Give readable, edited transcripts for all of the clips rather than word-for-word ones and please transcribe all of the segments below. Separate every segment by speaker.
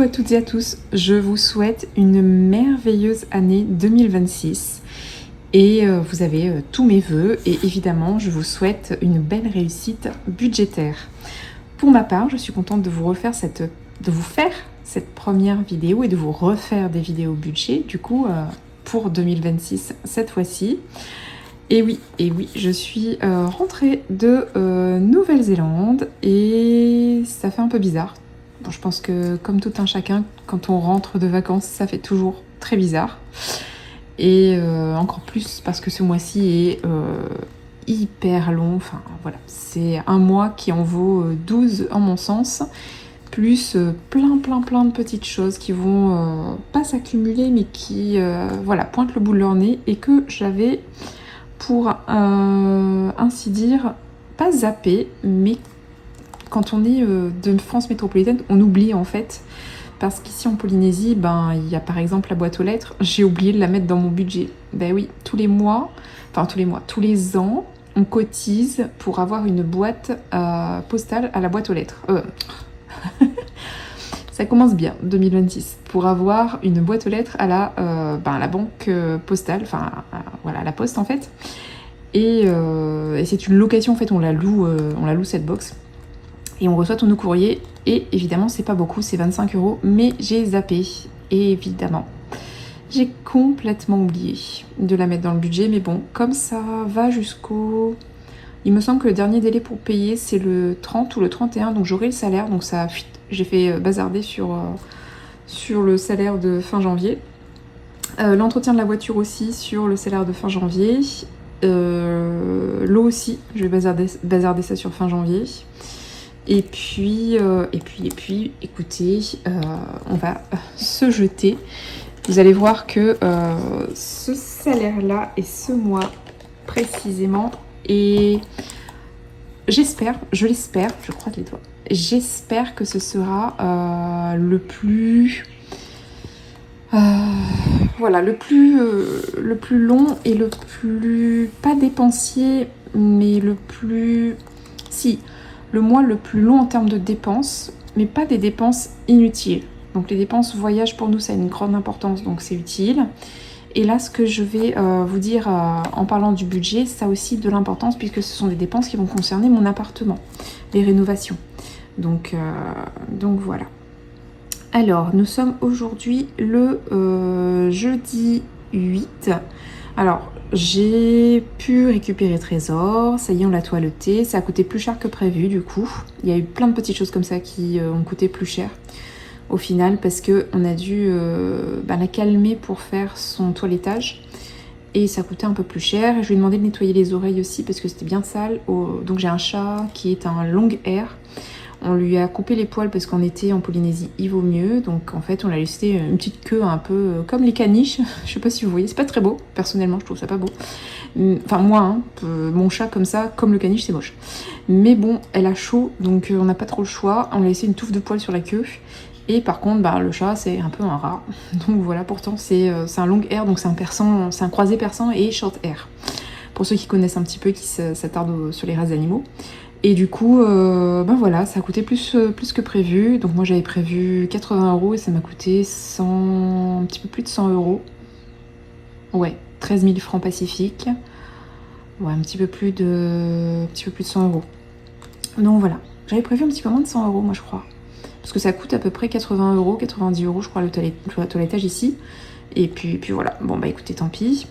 Speaker 1: à toutes et à tous, je vous souhaite une merveilleuse année 2026 et vous avez tous mes vœux et évidemment je vous souhaite une belle réussite budgétaire. Pour ma part, je suis contente de vous faire cette première vidéo et de vous refaire des vidéos budget du coup pour 2026 cette fois-ci. Et oui, je suis rentrée de Nouvelle-Zélande et ça fait un peu bizarre. Bon, je pense que comme tout un chacun, quand on rentre de vacances, ça fait toujours très bizarre. Et encore plus parce que ce mois-ci est hyper long. Enfin voilà, c'est un mois qui en vaut 12 en mon sens. Plus plein de petites choses qui vont pas s'accumuler mais qui voilà, pointent le bout de leur nez et que j'avais pour ainsi dire pas zappé, mais quand on est de France métropolitaine, on oublie en fait. Parce qu'ici en Polynésie, il y a par exemple la boîte aux lettres, j'ai oublié de la mettre dans mon budget. Ben oui, tous les ans, on cotise pour avoir une boîte postale à la boîte aux lettres. Ça commence bien, 2026, pour avoir une boîte aux lettres à la banque postale, enfin voilà, à la poste en fait. Et c'est une location en fait, on la loue cette box. Et on reçoit tous nos courriers. Et évidemment, c'est pas beaucoup, c'est 25 €, mais j'ai zappé. Et évidemment, j'ai complètement oublié de la mettre dans le budget. Mais bon, comme ça va jusqu'au... Il me semble que le dernier délai pour payer, c'est le 30 ou le 31, donc j'aurai le salaire. Donc ça, j'ai fait bazarder sur le salaire de fin janvier. L'entretien de la voiture aussi sur le salaire de fin janvier. L'eau aussi, je vais bazarder ça sur fin janvier. Et puis, écoutez, on va se jeter. Vous allez voir que ce salaire-là et ce mois précisément, et j'espère, je croise les doigts, j'espère que ce sera le plus long et le plus, pas dépensier, mais le mois le plus long en termes de dépenses, mais pas des dépenses inutiles. Donc les dépenses voyage pour nous, ça a une grande importance, donc c'est utile. Et là, ce que je vais vous dire en parlant du budget, ça a aussi de l'importance puisque ce sont des dépenses qui vont concerner mon appartement, les rénovations. Donc voilà. Alors, nous sommes aujourd'hui le jeudi 8. Alors, j'ai pu récupérer Trésor, ça y est, on l'a toiletté. Ça a coûté plus cher que prévu, du coup. Il y a eu plein de petites choses comme ça qui ont coûté plus cher au final, parce qu'on a dû la calmer pour faire son toilettage. Et ça coûtait un peu plus cher. Je lui ai demandé de nettoyer les oreilles aussi, parce que c'était bien sale. Donc j'ai un chat qui est un long hair. On lui a coupé les poils parce qu'en été en Polynésie il vaut mieux. Donc en fait on a laissé une petite queue un peu comme les caniches. Je sais pas si vous voyez, c'est pas très beau. Personnellement je trouve ça pas beau. Enfin moi, mon chat comme ça, comme le caniche c'est moche. Mais bon, elle a chaud donc on n'a pas trop le choix. On a laissé une touffe de poils sur la queue. Et par contre le chat c'est un peu un rat. Donc voilà, pourtant c'est un long hair, donc c'est un croisé persan et short hair. Pour ceux qui connaissent un petit peu, qui s'attardent sur les races d'animaux. Et du coup, voilà, ça a coûté plus que prévu. Donc moi j'avais prévu 80 € et ça m'a coûté un petit peu plus de 100 €. Ouais, 13 000 francs pacifiques. Ouais, un petit peu plus de 100 €. Donc voilà, j'avais prévu un petit peu moins de 100 € moi je crois. Parce que ça coûte à peu près 80 €, 90 € je crois le toilettage ici. Et puis voilà, bon écoutez, tant pis.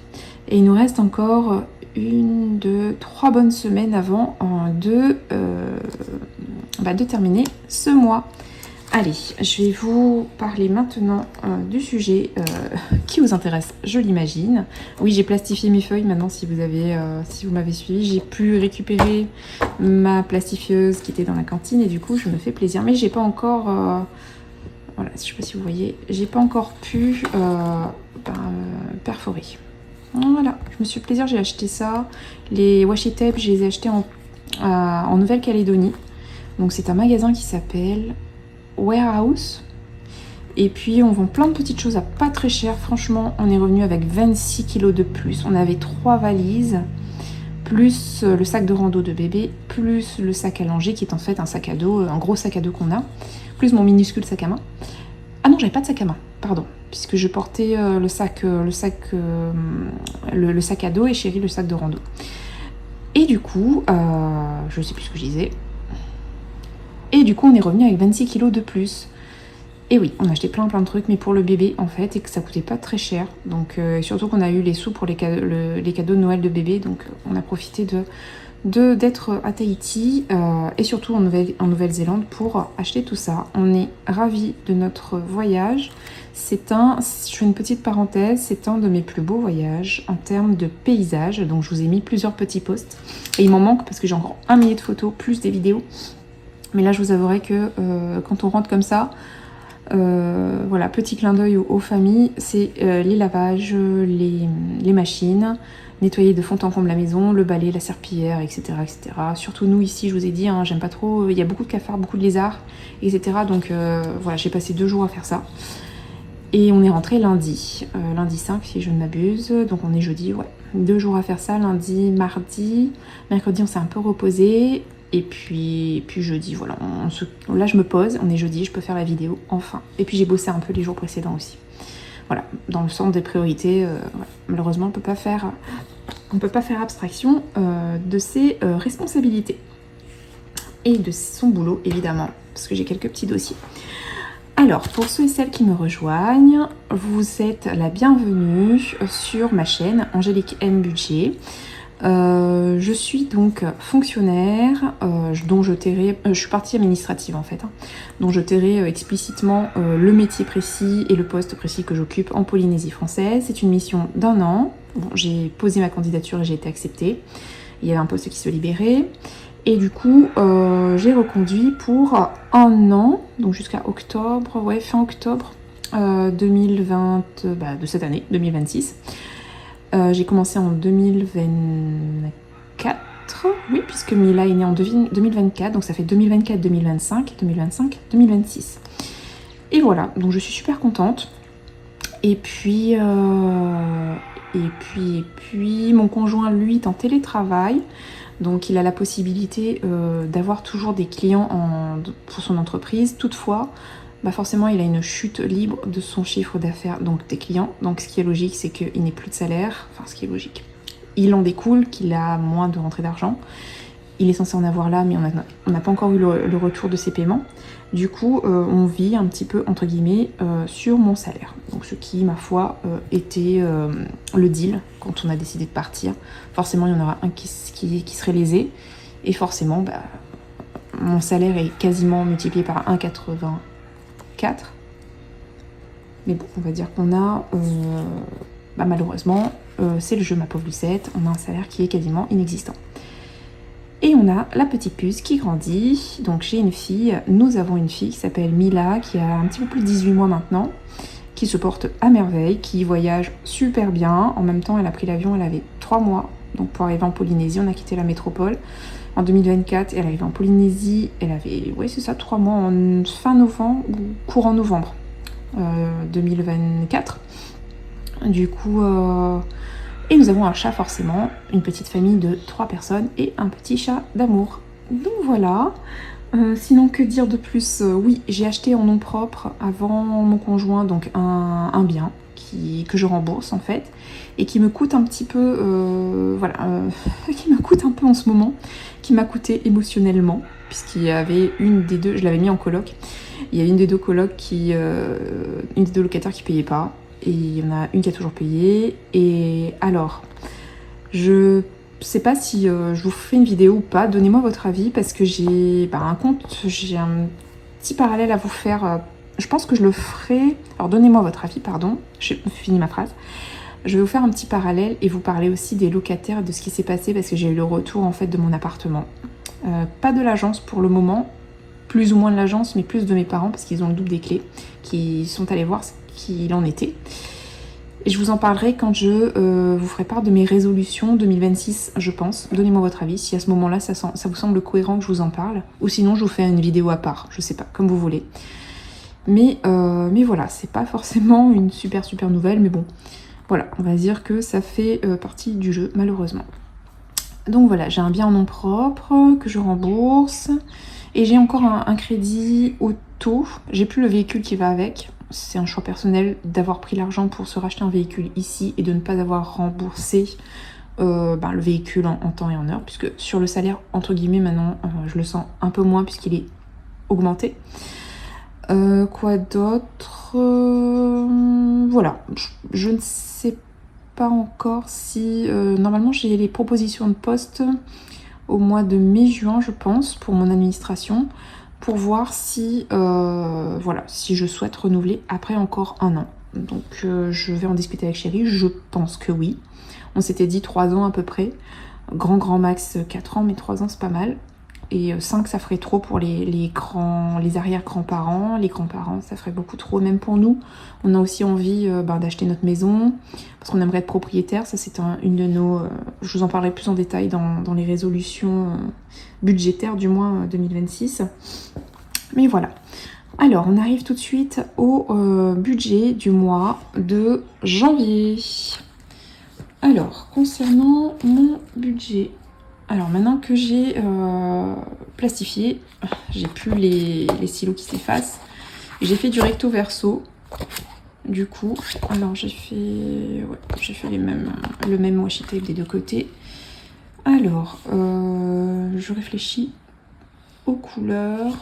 Speaker 1: Et il nous reste encore 1, 2, 3 bonnes semaines avant de terminer ce mois. Allez, je vais vous parler maintenant du sujet qui vous intéresse, je l'imagine. Oui, j'ai plastifié mes feuilles maintenant, si vous m'avez suivi. J'ai pu récupérer ma plastifieuse qui était dans la cantine et du coup, je me fais plaisir. Mais j'ai pas encore... voilà, je sais pas si vous voyez, j'ai pas encore pu perforer. Voilà, je me suis fait plaisir, j'ai acheté ça. Les washi tape, je les ai achetés en Nouvelle-Calédonie. Donc c'est un magasin qui s'appelle Warehouse. Et puis on vend plein de petites choses à pas très cher. Franchement, on est revenu avec 26 kilos de plus. On avait 3 valises, plus le sac de rando de bébé, plus le sac à langer qui est en fait un sac à dos, un gros sac à dos qu'on a, plus mon minuscule sac à main. Ah non, j'avais pas de sac à main, pardon, puisque je portais le sac à dos et Chéri le sac de rando. Et du coup, je sais plus ce que je disais. Et du coup, on est revenu avec 26 kilos de plus. Et oui, on a acheté plein de trucs, mais pour le bébé en fait, et que ça coûtait pas très cher. Donc surtout qu'on a eu les sous pour les cadeaux de Noël de bébé, donc on a profité d'être à Tahiti et surtout en Nouvelle-Zélande pour acheter tout ça. On est ravis de notre voyage. Je fais une petite parenthèse, c'est un de mes plus beaux voyages en termes de paysage. Donc je vous ai mis plusieurs petits posts et il m'en manque parce que j'ai encore 1 millier de photos plus des vidéos. Mais là je vous avouerai que quand on rentre comme ça, voilà, petit clin d'œil aux familles, c'est les lavages, les machines, nettoyer de fond en comble la maison, le balai, la serpillière, etc., etc. Surtout nous ici, je vous ai dit, hein, j'aime pas trop, il y a beaucoup de cafards, beaucoup de lézards, etc. Donc voilà, j'ai passé 2 jours à faire ça. Et on est rentré lundi, lundi 5 si je ne m'abuse, donc on est jeudi, ouais. 2 jours à faire ça, lundi, mardi, mercredi on s'est un peu reposé. Et puis jeudi, voilà, là je me pose, on est jeudi, je peux faire la vidéo, enfin. Et puis j'ai bossé un peu les jours précédents aussi. Voilà, dans le centre des priorités, voilà. Malheureusement on ne peut pas faire abstraction de ses responsabilités. Et de son boulot, évidemment, parce que j'ai quelques petits dossiers. Alors, pour ceux et celles qui me rejoignent, vous êtes la bienvenue sur ma chaîne Angélique M Budget. Je suis donc fonctionnaire, dont je suis partie administrative en fait, hein, dont je tairai explicitement le métier précis et le poste précis que j'occupe en Polynésie française. C'est une mission d'1 an. Bon, j'ai posé ma candidature et j'ai été acceptée. Il y avait un poste qui se libérait. Et du coup, j'ai reconduit pour 1 an, donc jusqu'à octobre, ouais, fin octobre 2020, de cette année, 2026. J'ai commencé en 2024, oui, puisque Mila est née en 2024, donc ça fait 2024, 2025, 2025, 2026. Et voilà, donc je suis super contente. Et puis, mon conjoint, lui, est en télétravail, donc il a la possibilité d'avoir toujours des clients pour son entreprise. Toutefois, forcément il a une chute libre de son chiffre d'affaires, donc des clients. Donc ce qui est logique, c'est qu'il n'ait plus de salaire, enfin ce qui est logique. Il en découle qu'il a moins de rentrée d'argent. Il est censé en avoir là, mais on n'a pas encore eu le retour de ses paiements. Du coup, on vit un petit peu, entre guillemets, sur mon salaire. Donc ce qui, ma foi, était le deal quand on a décidé de partir. Forcément, il y en aura un qui serait lésé. Et forcément, mon salaire est quasiment multiplié par 1,84. Mais bon, on va dire qu'on a, malheureusement, c'est le jeu ma pauvre Lucette, on a un salaire qui est quasiment inexistant. Et on a la petite puce qui grandit, donc j'ai une fille, nous avons une fille qui s'appelle Mila, qui a un petit peu plus de 18 mois maintenant, qui se porte à merveille, qui voyage super bien. En même temps, elle a pris l'avion, elle avait 3 mois, donc pour arriver en Polynésie, on a quitté la métropole. En 2024, elle arrivait en Polynésie, elle avait, oui c'est ça, 3 mois en fin novembre ou courant novembre 2024. Du coup, et nous avons un chat forcément, une petite famille de 3 personnes et un petit chat d'amour. Donc voilà. Sinon, que dire de plus? Oui, j'ai acheté en nom propre avant mon conjoint donc un bien que je rembourse en fait et qui me coûte un petit peu, qui me coûte un peu en ce moment, qui m'a coûté émotionnellement puisqu'il y avait une des deux, je l'avais mis en coloc, il y a une des deux colocs une des deux locataires qui payait pas et il y en a une qui a toujours payé. Et alors, je sais pas si je vous fais une vidéo ou pas, donnez-moi votre avis parce que j'ai un petit parallèle à vous faire. Je pense que je le ferai. Alors donnez-moi votre avis, pardon, j'ai fini ma phrase. Je vais vous faire un petit parallèle et vous parler aussi des locataires et de ce qui s'est passé parce que j'ai eu le retour en fait de mon appartement. Pas de l'agence pour le moment, plus ou moins de l'agence, mais plus de mes parents parce qu'ils ont le double des clés, qui sont allés voir ce qu'il en était. Et je vous en parlerai quand je vous ferai part de mes résolutions 2026, je pense. Donnez-moi votre avis, si à ce moment-là, ça vous semble cohérent que je vous en parle. Ou sinon, je vous fais une vidéo à part, je sais pas, comme vous voulez. Mais voilà, c'est pas forcément une super nouvelle, mais bon. Voilà, on va dire que ça fait partie du jeu, malheureusement. Donc voilà, j'ai un bien en nom propre que je rembourse. Et j'ai encore un crédit auto. J'ai plus le véhicule qui va avec. c'est un choix personnel d'avoir pris l'argent pour se racheter un véhicule ici et de ne pas avoir remboursé le véhicule en temps et en heure, puisque sur le salaire, entre guillemets, maintenant, je le sens un peu moins puisqu'il est augmenté. Quoi d'autre? Voilà, je ne sais pas encore si... normalement, j'ai les propositions de poste au mois de mai-juin, je pense, pour mon administration, pour voir si, si je souhaite renouveler après encore un an. Donc, je vais en discuter avec Chérie, je pense que oui. On s'était dit 3 ans à peu près, grand max 4 ans, mais 3 ans c'est pas mal. Et 5 ça ferait trop pour les arrière-grands-parents. Les grands-parents ça ferait beaucoup trop, même pour nous. On a aussi envie d'acheter notre maison, parce qu'on aimerait être propriétaire. Ça c'est une de nos... je vous en parlerai plus en détail dans les résolutions budgétaires du mois 2026. Mais voilà. Alors on arrive tout de suite au budget du mois de janvier. Alors, concernant mon budget, alors maintenant que j'ai plastifié, j'ai plus les stylos qui s'effacent, j'ai fait du recto verso, du coup, alors j'ai fait le même washi tape des deux côtés. Alors, je réfléchis aux couleurs,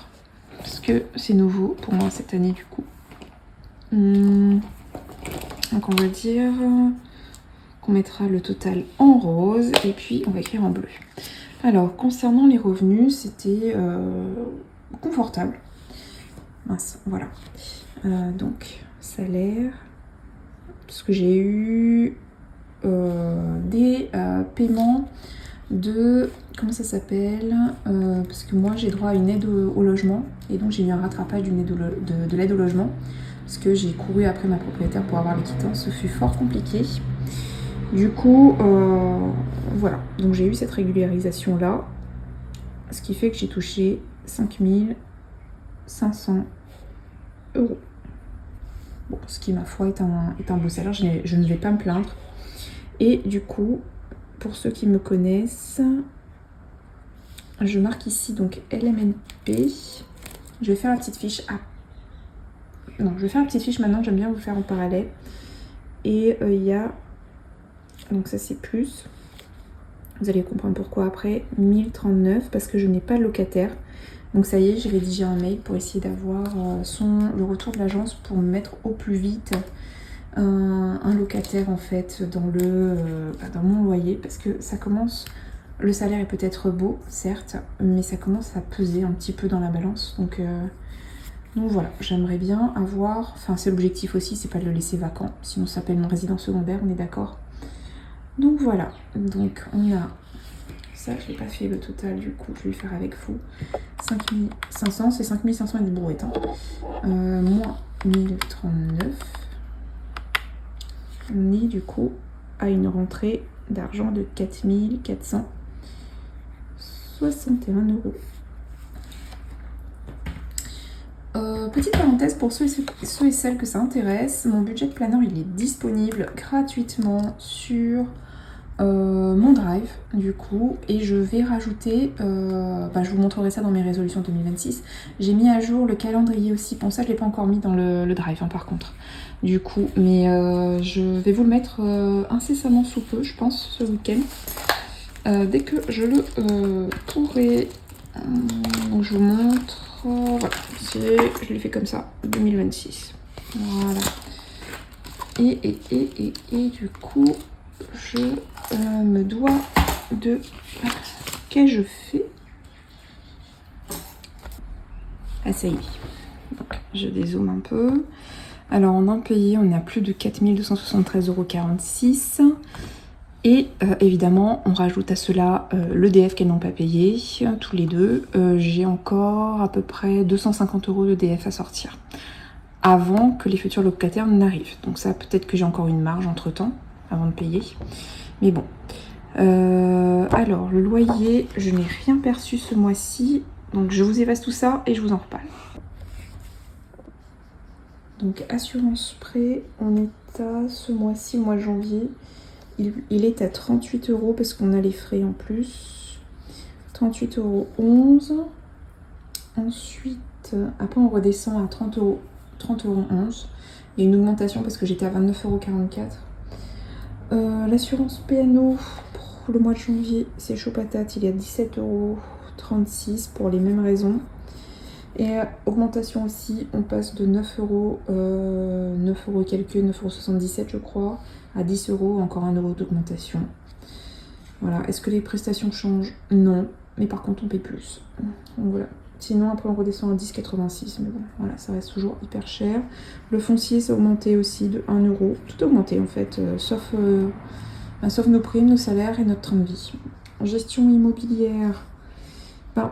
Speaker 1: parce que c'est nouveau pour moi cette année du coup. Donc on va dire... qu'on mettra le total en rose et puis on va écrire en bleu. Alors concernant les revenus, c'était confortable. Mince, voilà. Donc salaire, parce que j'ai eu des paiements de... Comment ça s'appelle parce que moi j'ai droit à une aide au logement et donc j'ai eu un rattrapage de l'aide au logement parce que j'ai couru après ma propriétaire pour avoir les quittances. Ce fut fort compliqué. Du coup, voilà, donc j'ai eu cette régularisation là, ce qui fait que j'ai touché 5 500 €. Bon, ce qui ma foi est un beau salaire, je ne vais pas me plaindre. Et du coup, pour ceux qui me connaissent, je marque ici donc LMNP. Je vais faire la petite fiche. Non, je vais faire la petite fiche maintenant, j'aime bien vous faire en parallèle. Et il y a... Donc ça c'est plus, vous allez comprendre pourquoi après, 1039 parce que je n'ai pas de locataire. Donc ça y est, j'ai rédigé un mail pour essayer d'avoir le retour de l'agence pour me mettre au plus vite un locataire en fait dans mon loyer, parce que ça commence, le salaire est peut-être beau certes, mais ça commence à peser un petit peu dans la balance. Donc voilà, j'aimerais bien avoir, enfin c'est l'objectif aussi, c'est pas de le laisser vacant, sinon ça s'appelle une résidence secondaire, on est d'accord. Donc voilà, donc on a ça, je n'ai pas fait le total du coup, je vais le faire avec vous. 5500, c'est 5500 et des brouettes. Moins 1039. On est du coup à une rentrée d'argent de 4461 €. Petite parenthèse pour ceux et celles que ça intéresse, mon budget planner il est disponible gratuitement sur mon drive du coup, et je vais rajouter, je vous montrerai ça dans mes résolutions 2026. J'ai mis à jour le calendrier aussi, bon ça je l'ai pas encore mis dans le drive par contre du coup, mais je vais vous le mettre incessamment sous peu, je pense ce week-end, dès que je le pourrai. Donc je vous montre, voilà, je l'ai fait comme ça, 2026, voilà, et du coup je me dois de... Qu'ai-je fait? Ah ça y est, donc je dézoome un peu. Alors en impayé on a plus de 4273,46 €. Et évidemment on rajoute à cela l'EDF qu'elles n'ont pas payé, tous les deux. J'ai encore à peu près 250 € d'EDF à sortir avant que les futurs locataires n'arrivent. Donc ça peut-être que j'ai encore une marge entre temps avant de payer. Mais bon. Alors le loyer, je n'ai rien perçu ce mois-ci. Donc je vous efface tout ça et je vous en reparle. Donc assurance prêt, on est à ce mois-ci, mois de janvier. Il est à 38 € parce qu'on a les frais en plus. 38,11 €. Ensuite, après on redescend à 30 € 30,11 €. Il y a une augmentation parce que j'étais à 29,44 €. L'assurance PNO pour le mois de janvier, c'est chaud patate, il est à 17,36 € pour les mêmes raisons. Et augmentation aussi, on passe de 9 €, 9 € quelques, 9,77 € je crois, à 10 €, encore 1 € d'augmentation. Voilà, est-ce que les prestations changent? Non, mais par contre on paye plus. Donc voilà. Sinon après on redescend à 10,86 €, mais bon, voilà, ça reste toujours hyper cher. Le foncier, ça a augmenté aussi de 1 €. Tout a augmenté en fait, sauf nos primes, nos salaires et notre train de vie. Gestion immobilière.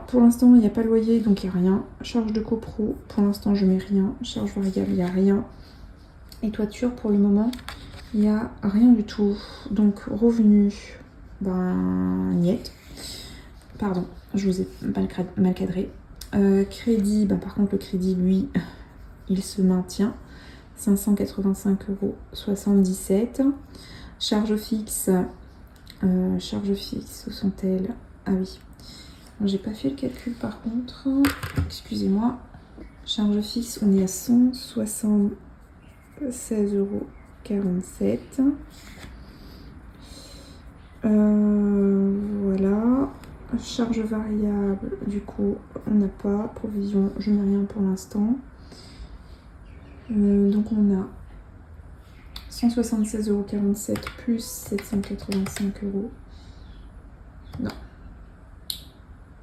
Speaker 1: Pour l'instant, il n'y a pas de loyer, donc il n'y a rien. Charge de copro, pour l'instant, je mets rien. Charge variable, il n'y a rien. Et toiture, pour le moment, il n'y a rien du tout. Donc, revenu, niet. Pardon, je vous ai mal cadré. Crédit, par contre, le crédit, lui, il se maintient. 585,77 €. Charges fixes, où sont-elles? Ah oui. J'ai pas fait le calcul par contre, excusez-moi. Charge fixe, on est à 176,47 €. Voilà. Charge variable, du coup, on n'a pas. Provision, je n'ai rien pour l'instant. Donc on a 176,47 € plus 785 €. Non.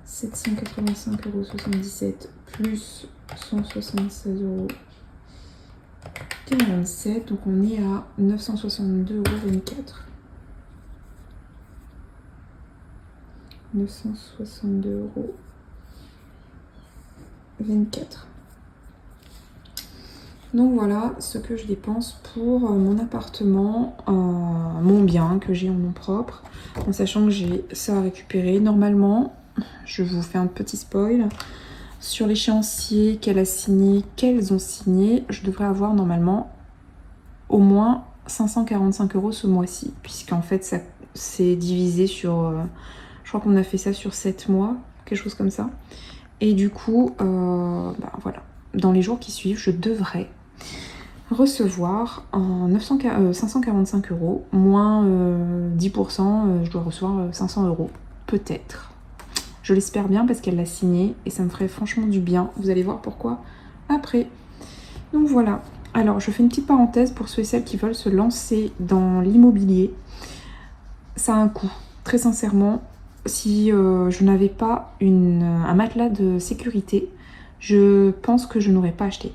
Speaker 1: 785,77 € plus 176,47 €. Donc on est à 962,24 €. 962,24 €. Donc voilà ce que je dépense pour mon appartement, mon bien que j'ai en nom propre, en sachant que j'ai ça à récupérer. Normalement, je vous fais un petit spoil, sur l'échéancier qu'elles ont signé, je devrais avoir normalement au moins 545 € ce mois-ci, puisqu'en fait ça c'est divisé sur, je crois qu'on a fait ça sur 7 mois, quelque chose comme ça. Et du coup, voilà, dans les jours qui suivent, je devrais recevoir 545 € moins 10%, je dois recevoir 500 € peut-être. Je l'espère bien parce qu'elle l'a signé et ça me ferait franchement du bien. Vous allez voir pourquoi après. Donc voilà. Alors je fais une petite parenthèse pour ceux et celles qui veulent se lancer dans l'immobilier. Ça a un coût. Très sincèrement, si je n'avais pas un matelas de sécurité, je pense que je n'aurais pas acheté.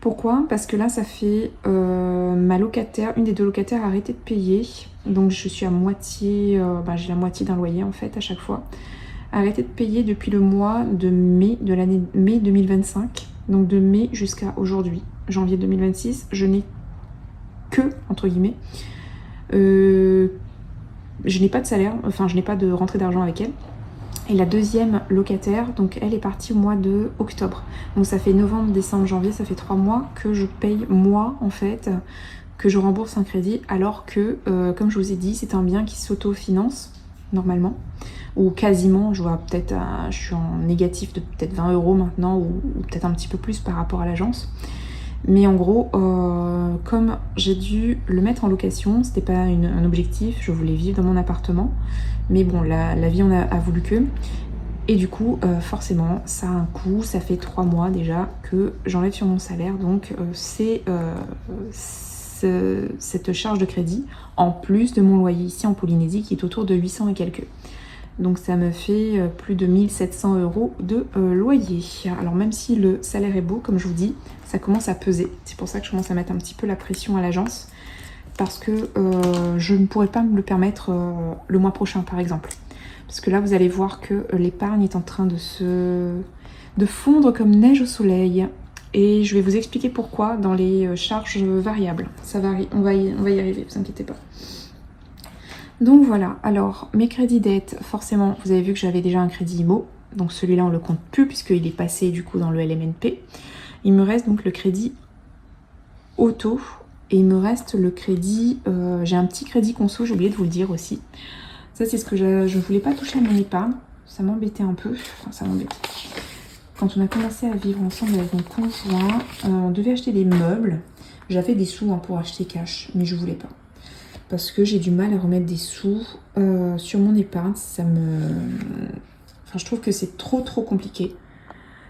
Speaker 1: Pourquoi? Parce que là, ça fait ma locataire, une des deux locataires a arrêté de payer. Donc je suis à moitié, j'ai la moitié d'un loyer en fait à chaque fois. Arrêté de payer depuis le mois de mai de l'année mai 2025. Donc de mai jusqu'à aujourd'hui, janvier 2026, je n'ai que, entre guillemets, je n'ai pas de salaire, enfin je n'ai pas de rentrée d'argent avec elle. Et la deuxième locataire, donc elle est partie au mois de octobre. Donc ça fait novembre, décembre, janvier, ça fait 3 mois que je paye moi en fait, que je rembourse un crédit, alors que, comme je vous ai dit, c'est un bien qui s'auto-finance normalement, ou quasiment. Je vois peut-être, je suis en négatif de peut-être 20 € maintenant, ou peut-être un petit peu plus par rapport à l'agence. Mais en gros, comme j'ai dû le mettre en location, c'était pas un objectif, je voulais vivre dans mon appartement. Mais bon, la vie en a voulu que. Et du coup, forcément, ça a un coût. Ça fait 3 mois déjà que j'enlève sur mon salaire. Donc, c'est cette charge de crédit, en plus de mon loyer ici en Polynésie, qui est autour de 800 et quelques. Donc ça me fait plus de 1700 € de loyer. Alors même si le salaire est beau, comme je vous dis, ça commence à peser. C'est pour ça que je commence à mettre un petit peu la pression à l'agence. Parce que je ne pourrais pas me le permettre le mois prochain, par exemple. Parce que là, vous allez voir que l'épargne est en train de fondre comme neige au soleil. Et je vais vous expliquer pourquoi dans les charges variables. Ça varie, on va y arriver, vous inquiétez pas. Donc voilà, alors mes crédits dettes, forcément, vous avez vu que j'avais déjà un crédit IMO. Donc celui-là, on le compte plus puisqu'il est passé du coup dans le LMNP. Il me reste donc le crédit auto. Et il me reste le crédit, j'ai un petit crédit conso, j'ai oublié de vous le dire aussi. Ça c'est ce que je ne voulais pas toucher à mon épargne, ça m'embêtait un peu, enfin ça m'embêtait. quand on a commencé à vivre ensemble avec mon conjoint, on devait acheter des meubles. J'avais des sous pour acheter cash, mais je voulais pas. Parce que j'ai du mal à remettre des sous sur mon épargne. Enfin, je trouve que c'est trop compliqué.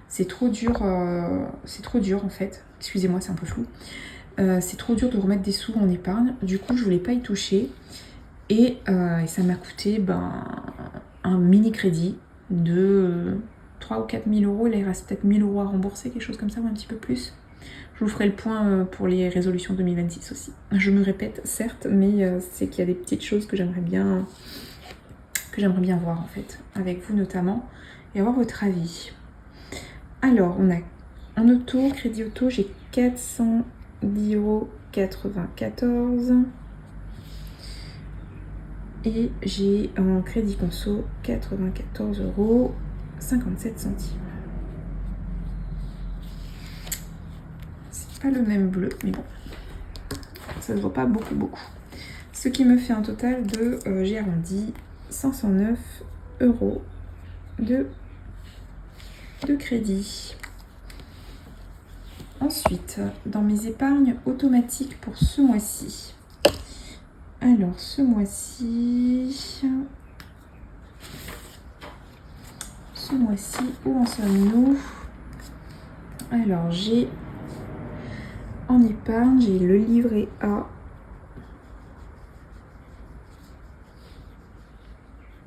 Speaker 1: C'est trop dur en fait. Excusez-moi, c'est un peu flou. C'est trop dur de remettre des sous en épargne. Du coup, je voulais pas y toucher. Et ça m'a coûté un mini crédit de 3 ou 4 000 euros. Là, il reste peut-être 1 000 euros à rembourser, quelque chose comme ça, ou un petit peu plus. Je vous ferai le point pour les résolutions 2026 aussi. Je me répète, certes, mais c'est qu'il y a des petites choses que j'aimerais bien voir en fait, avec vous notamment, et avoir votre avis. Alors, on a en auto, crédit auto, j'ai 410,94 €. Et j'ai en crédit conso 94,57 €. C'est pas le même bleu, mais bon, ça se voit pas beaucoup. Ce qui me fait un total de, j'ai arrondi, 509 € de crédit. Ensuite, dans mes épargnes automatiques pour ce mois-ci. Alors, ce mois-ci, où en sommes-nous? Alors, j'ai en épargne, j'ai le livret A.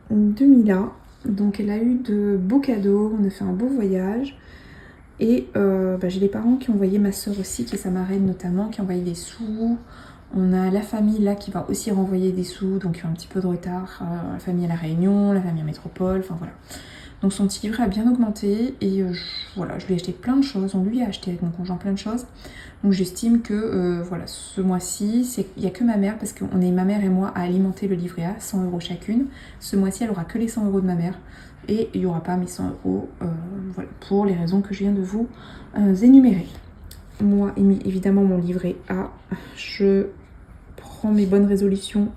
Speaker 1: De Mila. Donc, elle a eu de beaux cadeaux, on a fait un beau voyage. Et j'ai les parents qui ont envoyé, ma soeur aussi, qui est sa marraine notamment, qui a envoyé des sous. On a la famille là qui va aussi renvoyer des sous, donc il y a un petit peu de retard. La famille à La Réunion, la famille à Métropole, enfin voilà. Donc son petit livret a bien augmenté et voilà, je lui ai acheté plein de choses. On lui a acheté avec mon conjoint plein de choses. Donc j'estime que voilà, ce mois-ci, il n'y a que ma mère, parce qu'on est ma mère et moi à alimenter le livret A, 100 € chacune. Ce mois-ci, elle aura que les 100 € de ma mère et il n'y aura pas mes 100 € voilà, pour les raisons que je viens de vous énumérer. Moi, évidemment, mon livret A, je prends mes bonnes résolutions,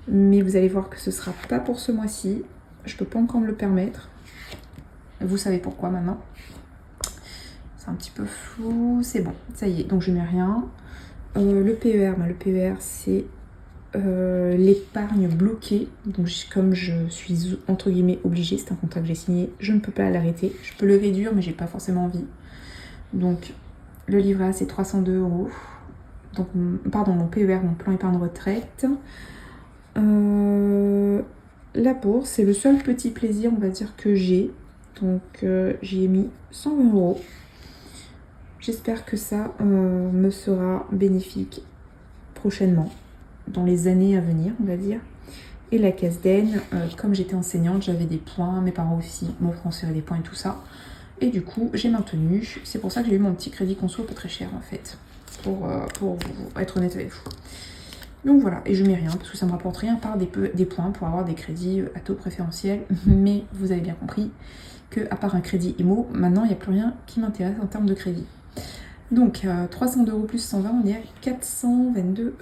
Speaker 1: mais vous allez voir que ce sera pas pour ce mois-ci. Je peux pas encore me le permettre. Vous savez pourquoi maintenant. C'est un petit peu flou. C'est bon, ça y est, donc je mets rien. Le PER, le PER c'est l'épargne bloquée. Donc comme je suis entre guillemets obligée, c'est un contrat que j'ai signé, je ne peux pas l'arrêter. Je peux le réduire, mais j'ai pas forcément envie. Donc le livret A c'est 302 €. Donc, pardon, mon PER, mon plan épargne retraite. La bourse, c'est le seul petit plaisir, on va dire, que j'ai. Donc, j'y ai mis 120 €. J'espère que ça me sera bénéfique prochainement, dans les années à venir, on va dire. Et la caisse d'Aisne, comme j'étais enseignante, j'avais des points. Mes parents aussi m'ont transféré des points et tout ça. Et du coup, j'ai maintenu. C'est pour ça que j'ai eu mon petit crédit conso pas très cher, en fait. Pour être honnête avec vous. Donc voilà, et je mets rien parce que ça me rapporte rien par des points pour avoir des crédits à taux préférentiel, mais vous avez bien compris que à part un crédit IMO, maintenant il n'y a plus rien qui m'intéresse en termes de crédit. Donc 300 € plus 120, on est à 422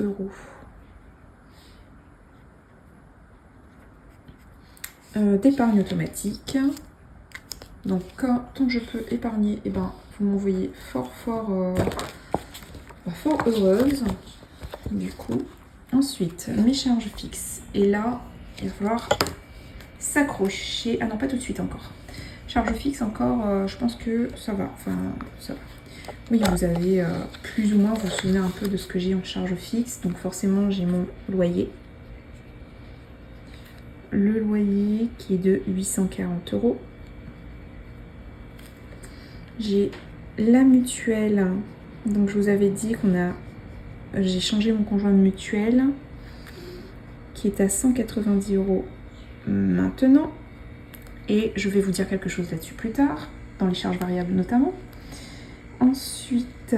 Speaker 1: €. D'épargne automatique. Donc quand je peux épargner, et ben vous m'envoyez fort heureuse du coup. Ensuite, mes charges fixes. Et là, il va falloir s'accrocher. Ah non, pas tout de suite encore. Charges fixes encore, je pense que ça va. Enfin, ça va. Oui, vous avez plus ou moins, vous vous souvenez un peu de ce que j'ai en charges fixes. Donc forcément, j'ai mon loyer. Le loyer qui est de 840 €. J'ai la mutuelle. Donc je vous avais dit j'ai changé mon conjoint de mutuelle qui est à 190 € maintenant. Et je vais vous dire quelque chose là-dessus plus tard, dans les charges variables notamment. Ensuite,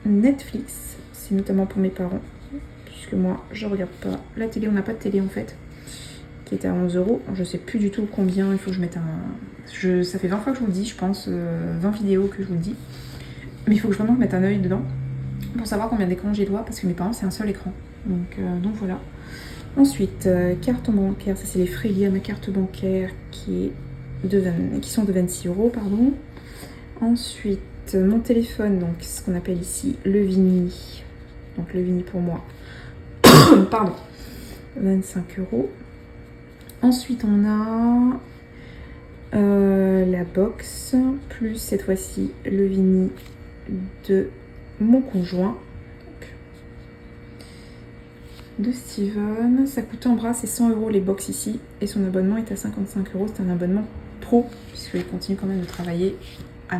Speaker 1: Netflix, c'est notamment pour mes parents, puisque moi je regarde pas la télé, on n'a pas de télé en fait, qui était à 11 €. Je sais plus du tout combien, il faut que je mette ça fait 20 fois que je vous le dis, je pense, 20 vidéos que je vous le dis. Mais il faut que je vraiment mette un œil dedans pour savoir combien d'écrans j'ai droit, parce que mes parents c'est un seul écran. Donc voilà. Ensuite, carte bancaire, ça c'est les frais liés à ma carte bancaire qui est qui sont de 26 €, pardon. Ensuite, mon téléphone, donc ce qu'on appelle ici le Vini. Donc le Vini pour moi, pardon, 25 €. Ensuite, on a la box, plus cette fois-ci le Vini de mon conjoint, de Steven. Ça coûte en bras, c'est 100 € les box ici, et son abonnement est à 55 €. C'est un abonnement pro, puisqu'il continue quand même de travailler à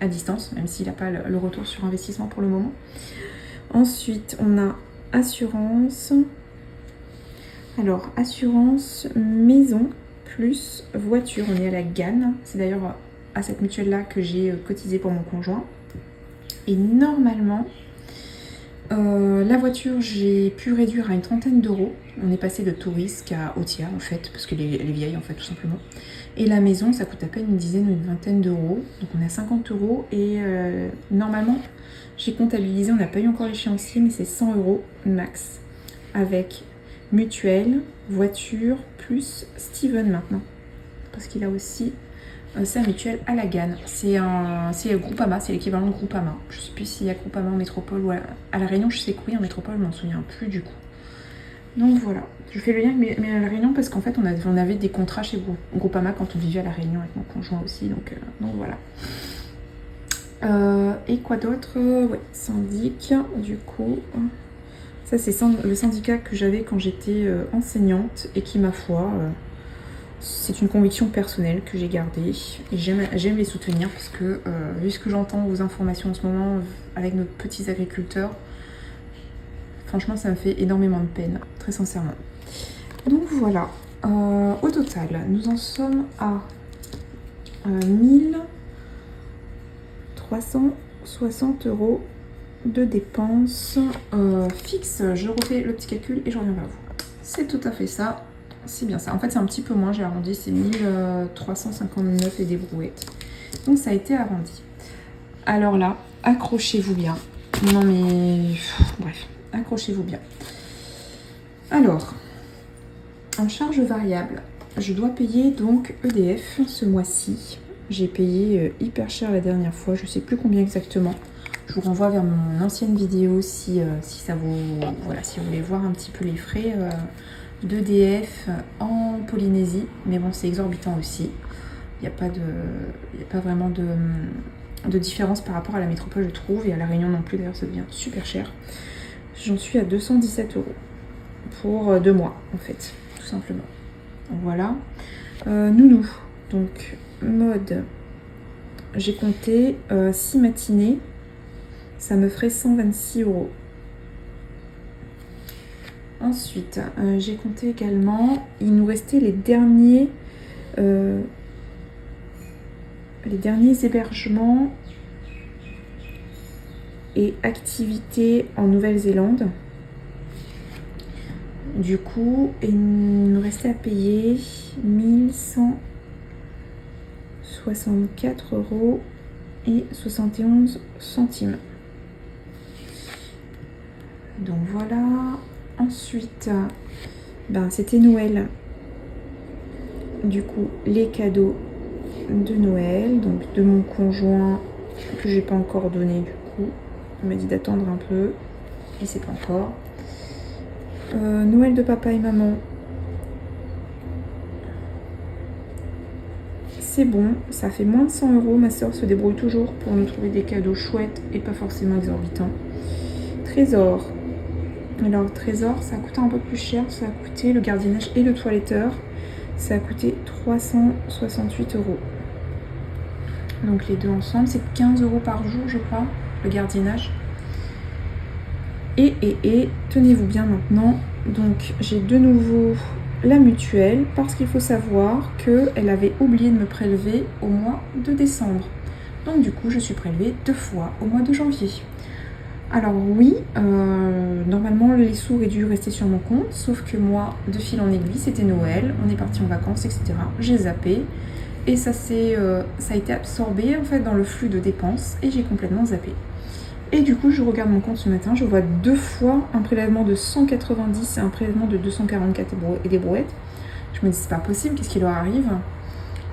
Speaker 1: distance, même s'il n'a pas le retour sur investissement pour le moment. Ensuite, on a assurance. Alors, assurance maison plus voiture. On est à la GAN. C'est d'ailleurs à cette mutuelle-là que j'ai cotisé pour mon conjoint. Et normalement, la voiture, j'ai pu réduire à une trentaine d'euros. On est passé de tout risque à Otia, en fait, parce qu'elle est vieille, en fait, tout simplement. Et la maison, ça coûte à peine une dizaine ou une vingtaine d'euros. Donc on est à 50 €. Et normalement, j'ai comptabilisé, on n'a pas eu encore l'échéancier, mais c'est 100 € max. Avec mutuelle, voiture, plus Steven maintenant. Parce qu'il a aussi sa mutuelle à la GAN. C'est Groupama, c'est l'équivalent de Groupama. Je ne sais plus s'il y a Groupama en métropole ou à La Réunion, je sais que oui, en métropole, je m'en souviens plus du coup. Donc voilà, je fais le lien avec à La Réunion parce qu'en fait on avait des contrats chez Groupama quand on vivait à La Réunion avec mon conjoint aussi, donc voilà. Et quoi d'autre? Ouais, syndic, du coup, ça c'est le syndicat que j'avais quand j'étais enseignante et qui, ma foi, c'est une conviction personnelle que j'ai gardée et j'aime les soutenir parce que vu ce que j'entends aux informations en ce moment avec nos petits agriculteurs, franchement, ça me fait énormément de peine, très sincèrement. Donc voilà, au total, nous en sommes à 1360 € de dépenses fixes. Je refais le petit calcul et je reviens vers vous. C'est tout à fait ça, c'est bien ça. En fait, c'est un petit peu moins, j'ai arrondi, c'est 1359 et des brouettes. Donc ça a été arrondi. Alors là, accrochez-vous bien. Non mais, bref. Accrochez-vous bien. Alors, en charge variable, je dois payer donc EDF ce mois-ci. J'ai payé hyper cher la dernière fois, je ne sais plus combien exactement. Je vous renvoie vers mon ancienne vidéo si ça vous, voilà, si vous voulez voir un petit peu les frais d'EDF en Polynésie. Mais bon, c'est exorbitant aussi. Il n'y a pas vraiment de différence par rapport à la métropole, je trouve, et à La Réunion non plus. D'ailleurs, ça devient super cher. J'en suis à 217 € pour 2 mois, en fait, tout simplement. Voilà. Nounou. Donc, mode, j'ai compté 6 matinées. Ça me ferait 126 €. Ensuite, j'ai compté également, il nous restait les derniers hébergements et activités en Nouvelle-Zélande. Du coup, il nous restait à payer 1164 € et 71 centimes. Donc voilà. Ensuite, c'était Noël. Du coup, les cadeaux de Noël, donc de mon conjoint que j'ai pas encore donné du coup. Il m'a dit d'attendre un peu. Et c'est pas encore. Noël de papa et maman. C'est bon, ça fait moins de 100 €. Ma soeur se débrouille toujours pour nous trouver des cadeaux chouettes et pas forcément exorbitants. Trésor. Alors, trésor, ça a coûté un peu plus cher. Ça a coûté le gardiennage et le toiletteur. Ça a coûté 368 €. Donc les deux ensemble, c'est 15 € par jour, je crois, le gardiennage. Et tenez-vous bien maintenant, donc j'ai de nouveau la mutuelle parce qu'il faut savoir qu'elle avait oublié de me prélever au mois de décembre. Donc du coup, je suis prélevée 2 fois au mois de janvier. Alors oui, normalement les sous auraient dû rester sur mon compte, sauf que moi, de fil en aiguille, c'était Noël, on est parti en vacances, etc. J'ai zappé et ça a été absorbé en fait dans le flux de dépenses et j'ai complètement zappé. Et du coup, je regarde mon compte ce matin, je vois 2 fois un prélèvement de 190 et un prélèvement de 244 et des brouettes. Je me dis, c'est pas possible, qu'est-ce qui leur arrive?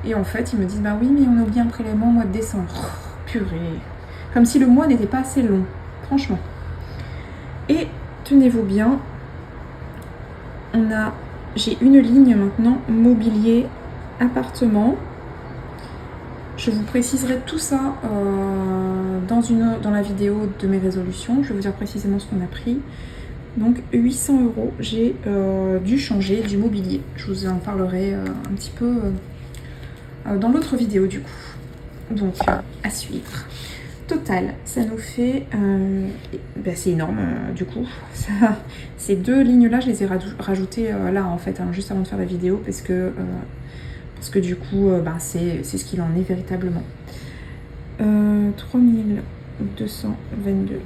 Speaker 1: Et en fait, ils me disent, bah oui, mais on a oublié un prélèvement au mois de décembre. Oh, purée. Comme si le mois n'était pas assez long, franchement. Et tenez-vous bien, j'ai une ligne maintenant, mobilier, appartement. Je vous préciserai tout ça dans la vidéo de mes résolutions. Je vais vous dire précisément ce qu'on a pris. Donc 800 €, j'ai dû changer du mobilier. Je vous en parlerai un petit peu dans l'autre vidéo du coup. Donc à suivre. Total, ça nous fait... c'est énorme du coup. Ces deux lignes-là, je les ai rajoutées là en fait, juste avant de faire la vidéo parce que du coup, c'est ce qu'il en est véritablement. 3222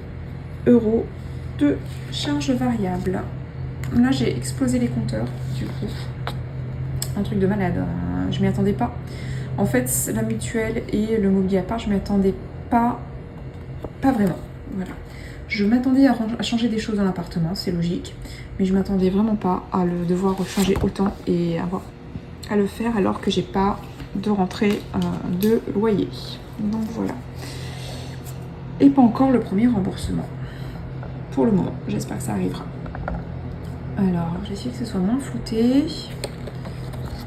Speaker 1: € de charges variables. Là, j'ai explosé les compteurs, du coup. Un truc de malade, je m'y attendais pas. En fait, la mutuelle et le mobilier à part, je m'y attendais pas vraiment. Voilà. Je m'attendais à changer des choses dans l'appartement, c'est logique. Mais je m'attendais vraiment pas à devoir changer autant et à le faire alors que j'ai pas de rentrée de loyer. Donc voilà. Et pas encore le premier remboursement. Pour le moment, j'espère que ça arrivera. Alors, j'essaie que ce soit moins flouté.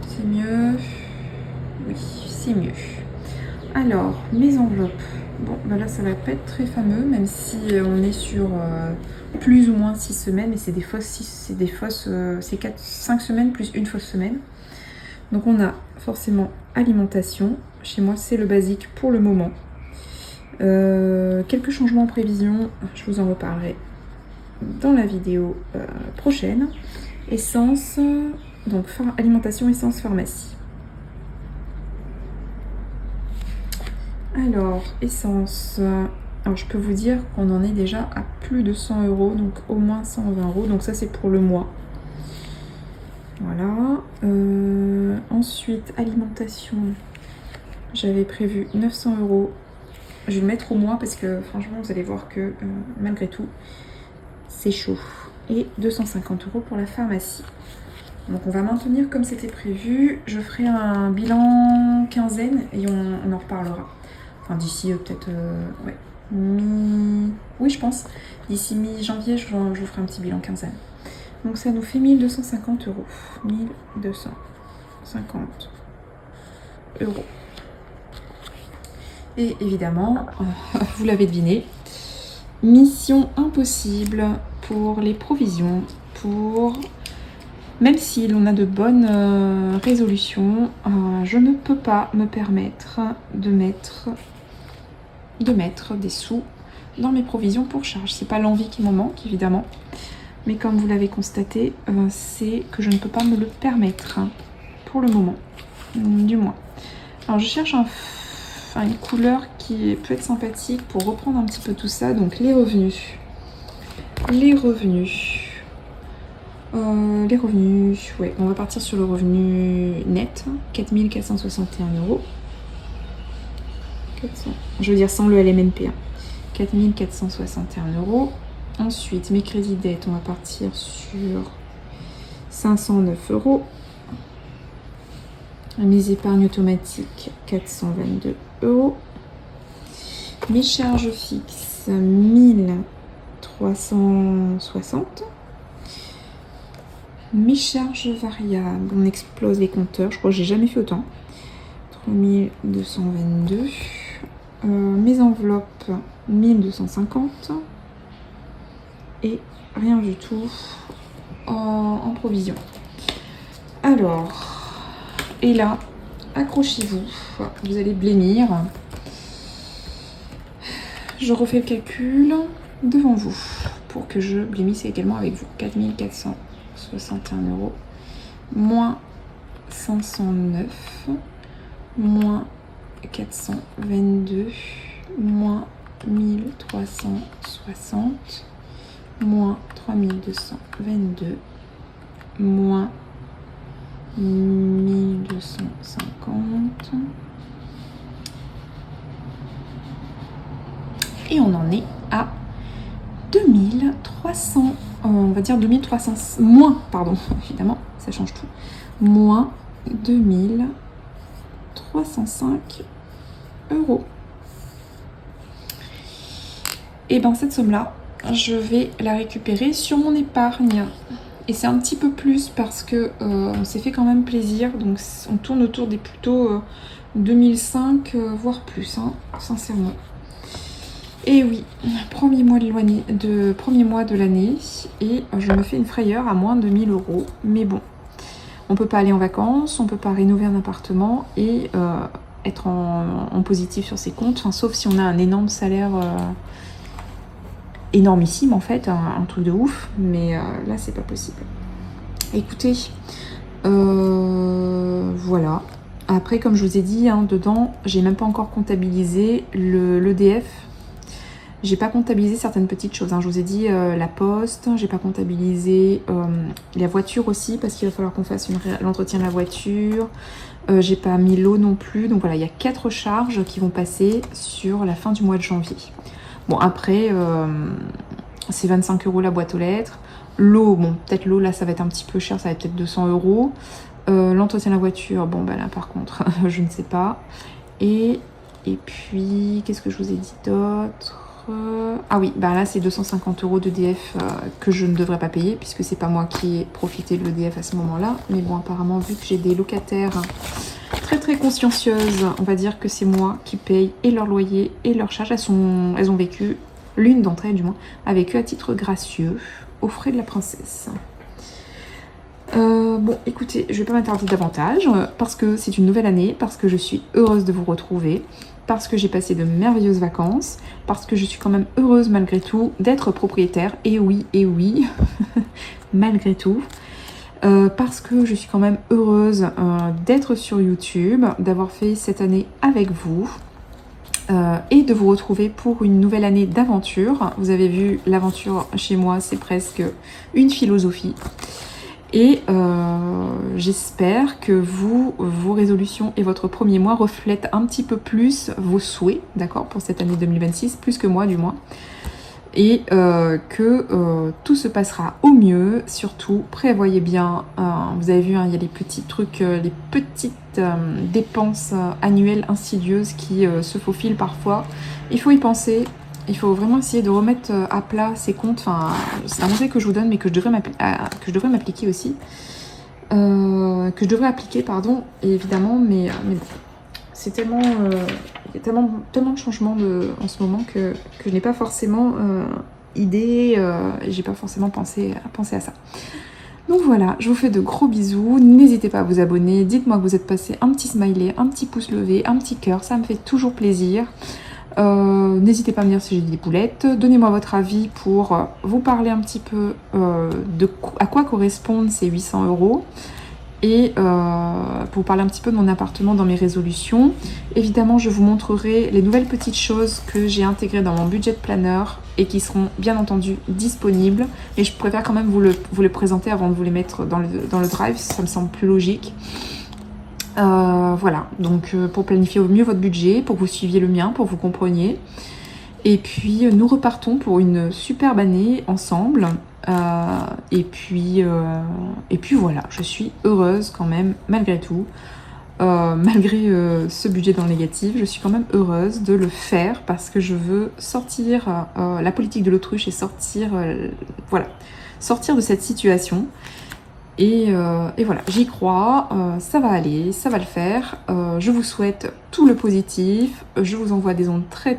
Speaker 1: C'est mieux. Oui, c'est mieux. Alors, mes enveloppes. Bon, là, ça va pas être très fameux, même si on est sur plus ou moins 6 semaines, mais c'est des fausses 5 semaines plus une fausse semaine. Donc, on a forcément alimentation. Chez moi, c'est le basique pour le moment. Quelques changements en prévision, je vous en reparlerai dans la vidéo prochaine. Essence, donc alimentation, essence, pharmacie. Alors, essence, alors je peux vous dire qu'on en est déjà à plus de 100 €, donc au moins 120 €, donc ça c'est pour le mois. Voilà. Ensuite, alimentation, j'avais prévu 900 €. Je vais le mettre au mois parce que franchement, vous allez voir que malgré tout, c'est chaud. Et 250 € pour la pharmacie. Donc on va maintenir comme c'était prévu. Je ferai un bilan quinzaine et on en reparlera. Enfin d'ici peut-être... ouais. Oui je pense. D'ici mi-janvier, je vous ferai un petit bilan quinzaine. Donc ça nous fait 1250 €. 1250 €. Et évidemment, vous l'avez deviné, mission impossible pour les provisions, même si l'on a de bonnes résolutions, je ne peux pas me permettre de mettre des sous dans mes provisions pour charges. C'est pas l'envie qui m'en manque, évidemment, mais comme vous l'avez constaté, c'est que je ne peux pas me le permettre pour le moment, du moins. Alors je cherche une couleur qui peut être sympathique pour reprendre un petit peu tout ça. Donc les revenus, ouais, on va partir sur le revenu net, 4461 €. Je veux dire sans le LMNP, 4461 €. Ensuite, mes crédits dettes, on va partir sur 509 €. Mes épargnes automatiques, 422 €. Mes charges fixes, 1360. Mes charges variables, on explose les compteurs, je crois que j'ai jamais fait autant. 3222. Mes enveloppes, 1250. Et rien du tout en provision. Alors... Et là, accrochez-vous, vous allez blêmir. Je refais le calcul devant vous pour que je blêmisse également avec vous. 4461 €, moins 509, moins 422, moins 1360, moins 3222, moins 1250 et on en est à 2300, on va dire 2300, moins, pardon, évidemment, ça change tout, moins 2300 305 €. Et ben cette somme-là, je vais la récupérer sur mon épargne. Et c'est un petit peu plus parce que on s'est fait quand même plaisir. Donc on tourne autour des plutôt 2005, voire plus, hein, sincèrement. Et oui, premier mois de l'année, et je me fais une frayeur à moins de 1000 €. Mais bon, on peut pas aller en vacances, on peut pas rénover un appartement et être en positif sur ses comptes, enfin, sauf si on a un énorme salaire, énormissime en fait, un truc de ouf, mais là c'est pas possible. Écoutez, voilà. Après, comme je vous ai dit, hein, dedans, j'ai même pas encore comptabilisé l'EDF. J'ai pas comptabilisé certaines petites choses, hein. Je vous ai dit la poste, j'ai pas comptabilisé la voiture aussi, parce qu'il va falloir qu'on fasse l'entretien de la voiture. J'ai pas mis l'eau non plus. Donc voilà, il y a 4 charges qui vont passer sur la fin du mois de janvier. Bon, après, c'est 25 € la boîte aux lettres. L'eau, bon, peut-être l'eau, là, ça va être un petit peu cher, ça va être peut-être 200 €. L'entretien de la voiture, bon, bah là, par contre, je ne sais pas. Et puis, qu'est-ce que je vous ai dit d'autre? Ah oui, bah là, c'est 250 € d'EDF que je ne devrais pas payer, puisque c'est pas moi qui ai profité de l'EDF à ce moment-là. Mais bon, apparemment, vu que j'ai des locataires très consciencieuses, on va dire que c'est moi qui paye et leur loyer et leurs charges. Elles ont vécu, l'une d'entre elles du moins, a vécu à titre gracieux aux frais de la princesse. Bon, écoutez, je vais pas m'attarder davantage parce que c'est une nouvelle année, parce que je suis heureuse de vous retrouver, parce que j'ai passé de merveilleuses vacances, parce que je suis quand même heureuse malgré tout d'être propriétaire, et oui, malgré tout. Parce que je suis quand même heureuse d'être sur YouTube, d'avoir fait cette année avec vous et de vous retrouver pour une nouvelle année d'aventure. Vous avez vu, l'aventure chez moi, c'est presque une philosophie. Et j'espère que vos résolutions et votre premier mois reflètent un petit peu plus vos souhaits, d'accord, pour cette année 2026, plus que moi du moins. Et que tout se passera au mieux. Surtout, prévoyez bien, vous avez vu, hein, il y a les petits trucs, les petites dépenses annuelles insidieuses qui se faufilent parfois. Il faut y penser, il faut vraiment essayer de remettre à plat ses comptes. Enfin, c'est un conseil que je vous donne, mais que je devrais m'appliquer aussi. Que je devrais appliquer, pardon, évidemment, mais bon. C'est tellement, il y a tellement de changements en ce moment que je n'ai pas forcément idée, j'ai pas forcément pensé à ça. Donc voilà, je vous fais de gros bisous, n'hésitez pas à vous abonner, dites-moi que vous êtes passé un petit smiley, un petit pouce levé, un petit cœur, ça me fait toujours plaisir. N'hésitez pas à me dire si j'ai des boulettes, donnez-moi votre avis pour vous parler un petit peu à quoi correspondent ces 800 €. Et pour parler un petit peu de mon appartement dans mes résolutions. Évidemment, je vous montrerai les nouvelles petites choses que j'ai intégrées dans mon budget planner et qui seront bien entendu disponibles. Et je préfère quand même vous les présenter avant de vous les mettre dans le drive, ça me semble plus logique. Voilà, donc pour planifier au mieux votre budget, pour que vous suiviez le mien, pour que vous compreniez. Et puis nous repartons pour une superbe année ensemble. Et puis voilà, je suis heureuse quand même, malgré tout. Malgré ce budget dans le négatif, je suis quand même heureuse de le faire parce que je veux sortir la politique de l'autruche et sortir de cette situation. Et voilà, j'y crois, ça va aller, ça va le faire. Je vous souhaite tout le positif, je vous envoie des ondes très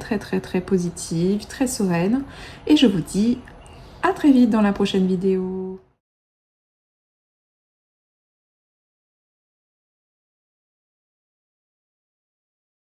Speaker 1: positives, très sereines. Et je vous dis à très vite dans la prochaine vidéo.